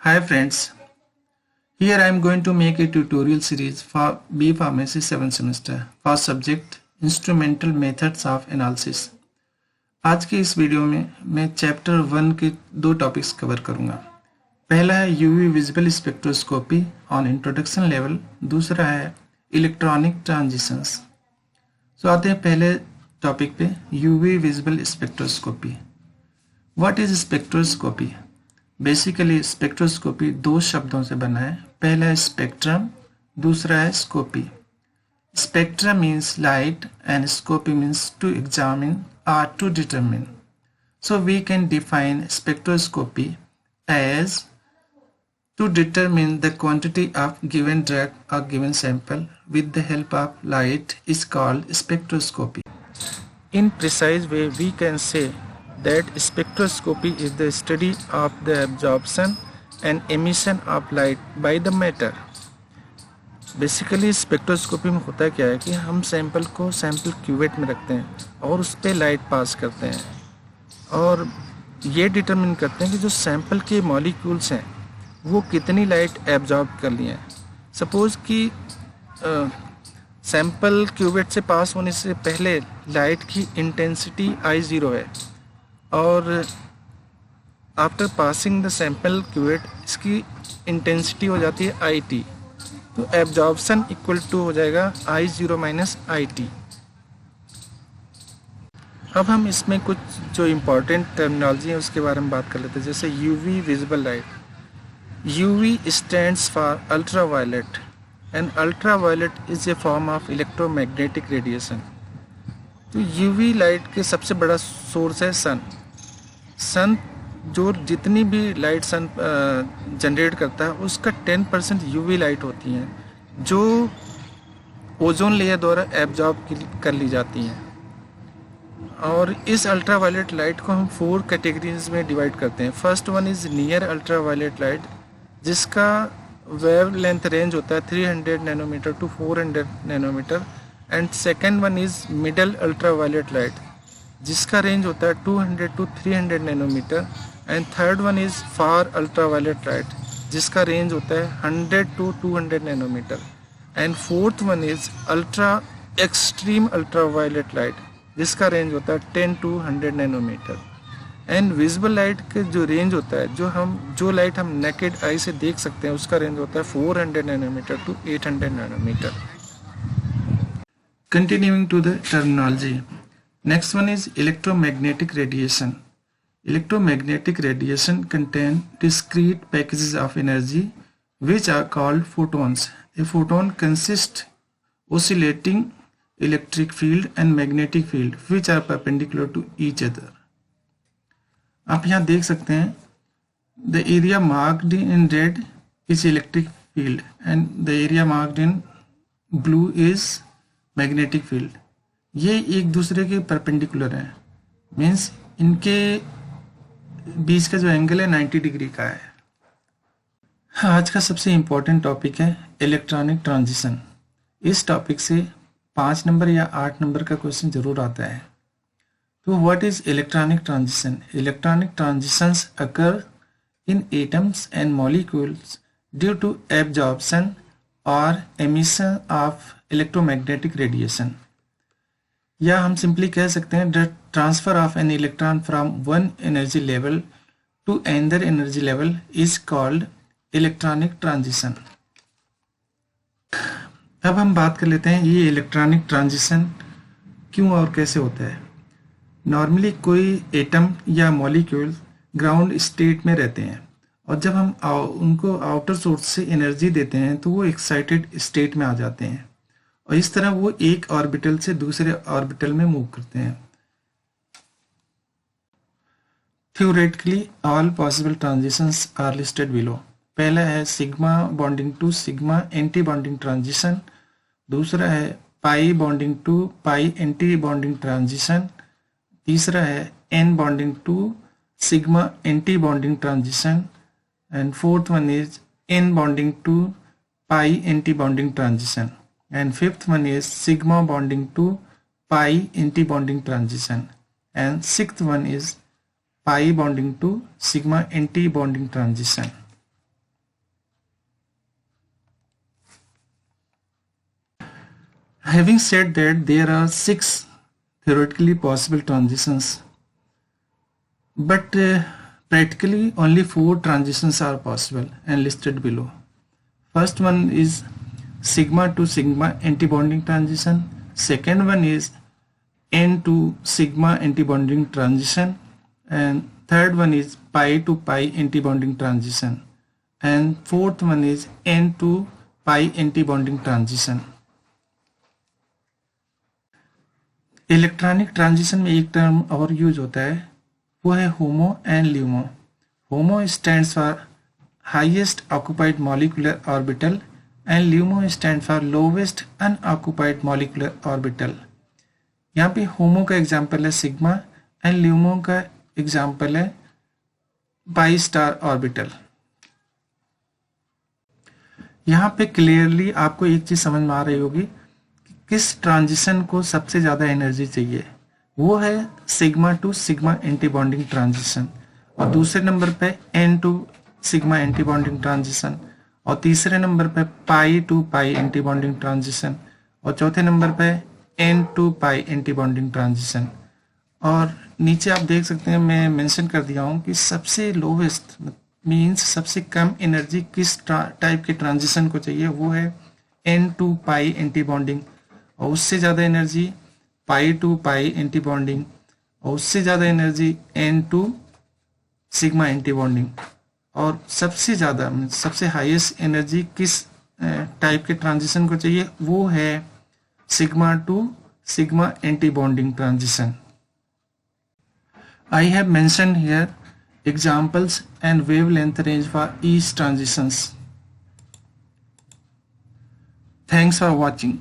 Hi friends, here I am going to make a tutorial series for B Pharmacy 7th semester for subject Instrumental Methods of Analysis। आज के इस video में मैं chapter 1 के दो topics cover करूंगा। पहला है UV visible spectroscopy on introduction level, दूसरा है इलेक्ट्रॉनिक ट्रांजिशंस। सो आते हैं पहले टॉपिक पे, UV visible spectroscopy. What is spectroscopy? Basically spectroscopy दो शब्दों से बना है। पहला है स्पेक्ट्रम, दूसरा है scopy. Spectrum means light and scopy means to examine और to determine. So we can define spectroscopy as to determine the quantity of given drug or given sample with the help of light is called spectroscopy. In precise way, we can say that spectroscopy is the study of the absorption and emission of light by the matter. Basically spectroscopy में होता क्या है कि हम sample को sample cuvette में रखते हैं और उस पर लाइट पास करते हैं और ये डिटरमिन करते हैं कि जो सैंपल के मॉलिक्यूल्स हैं वो कितनी लाइट एब्जॉर्ब कर लिए हैं। सपोज़ कि सैंपल क्यूवेट से पास होने से पहले लाइट की इंटेंसिटी I0 है और after passing the sample cuvette इसकी इंटेंसिटी हो जाती है IT, तो एब्जॉर्प्शन इक्वल टू हो जाएगा I0 माइनस IT। अब हम इसमें कुछ जो इम्पोर्टेंट टर्मिनोलॉजी है उसके बारे में बात कर लेते हैं, जैसे UV visible light. UV stands for ultraviolet and ultraviolet is a form of electromagnetic radiation. तो यूवी लाइट के सबसे बड़ा सोर्स है सन। सन जो जितनी भी लाइट सन जनरेट करता है उसका 10% यूवी लाइट होती हैं जो ओजोन लेयर द्वारा एब्जॉर्ब कर ली जाती हैं। और इस अल्ट्रावायलेट लाइट को हम 4 कैटेगरीज में डिवाइड करते हैं। First one is near ultraviolet light, जिसका वेव लेंथ रेंज होता है 300 nanometre to 400 nanometre. And second one is middle ultraviolet light, जिसका रेंज होता है 200 to 300 nanometre. And third one is far ultraviolet light, जिसका रेंज होता है 100 to 200 nanometre. And fourth one is ultra extreme ultraviolet light, जिसका range होता है 10 to 100 nanometre. And visible light के जो रेंज होता है, जो लाइट हम नेकेड आई से देख सकते हैं, उसका रेंज होता है 400 nanometre to 800 nanometre. Continuing to the terminology, next one is electromagnetic radiation. Electromagnetic radiation contain discrete packages of energy which are called photons. A photon consists oscillating electric field and magnetic field which are perpendicular to each other. आप यहाँ देख सकते हैं, the area marked in red is electric field and the area marked in blue is magnetic field. ये एक दूसरे के perpendicular हैं, मीन्स इनके बीच का जो एंगल है 90 डिग्री का है। आज का सबसे इम्पोर्टेंट टॉपिक है इलेक्ट्रॉनिक ट्रांजिशन। इस टॉपिक से 5 नंबर या 8 नंबर का क्वेश्चन जरूर आता है। तो what is electronic transition? Electronic transitions occur in atoms and molecules due to absorption और एमिशन ऑफ इलेक्ट्रोमैग्नेटिक रेडिएशन, या हम सिंपली कह सकते हैं the transfer of an electron from one energy level to another energy level is called electronic transition. अब हम बात कर लेते हैं ये इलेक्ट्रॉनिक ट्रांजिशन क्यों और कैसे होता है। नॉर्मली कोई एटम या मॉलिक्यूल ग्राउंड स्टेट में रहते हैं और जब हम उनको आउटर सोर्स से एनर्जी देते हैं तो वो एक्साइटेड स्टेट में आ जाते हैं और इस तरह वो एक ऑर्बिटल से दूसरे ऑर्बिटल में मूव करते हैं। Theoretically all possible transitions are listed below. पहला है sigma bonding to sigma antibonding transition, दूसरा है pi bonding to pi antibonding transition, तीसरा है n bonding to sigma antibonding transition, and fourth one is n bonding to pi anti-bonding transition, and fifth one is sigma bonding to pi anti-bonding transition, and sixth one is pi bonding to sigma anti-bonding transition. Having said that, there are 6 theoretically possible transitions, but practically only 4 transitions are possible and listed below. First one is sigma to sigma antibonding transition. Second one is N to sigma antibonding transition, and third one is pi to pi antibonding transition, and fourth one is N to pi antibonding transition. Electronic transition में एक term और use होता है, वो है HOMO and LUMO. HOMO stands for highest occupied molecular orbital and LUMO stand for lowest unoccupied molecular orbital. यहाँ पे HOMO का एग्जाम्पल है सिग्मा एंड ल्यूमो का एग्जाम्पल है पाई स्टार ऑर्बिटल. यहाँ पे क्लियरली आपको एक चीज समझ में आ रही होगी कि किस ट्रांजिशन को सबसे ज्यादा एनर्जी चाहिए. वो है sigma to sigma antibonding transition, और दूसरे नंबर पे n to sigma antibonding transition, और तीसरे नंबर पे pi to pi antibonding transition, और चौथे नंबर पे n to pi antibonding transition. और नीचे आप देख सकते हैं मैं मेंशन कर दिया हूँ कि सबसे लोवेस्ट मींस सबसे कम एनर्जी किस टाइप के ट्रांजिशन को चाहिए, वो है एन टू पाई एंटीबॉन्डिंग, और उससे ज़्यादा energy pi to pi antibonding, और उससे ज़्यादा energy n to sigma antibonding, और सबसे ज़्यादा सबसे हाईएस्ट एनर्जी किस टाइप के ट्रांजिशन को चाहिए, वो है sigma to sigma antibonding transition. I have mentioned here examples and wavelength range for each transitions. Thanks for watching.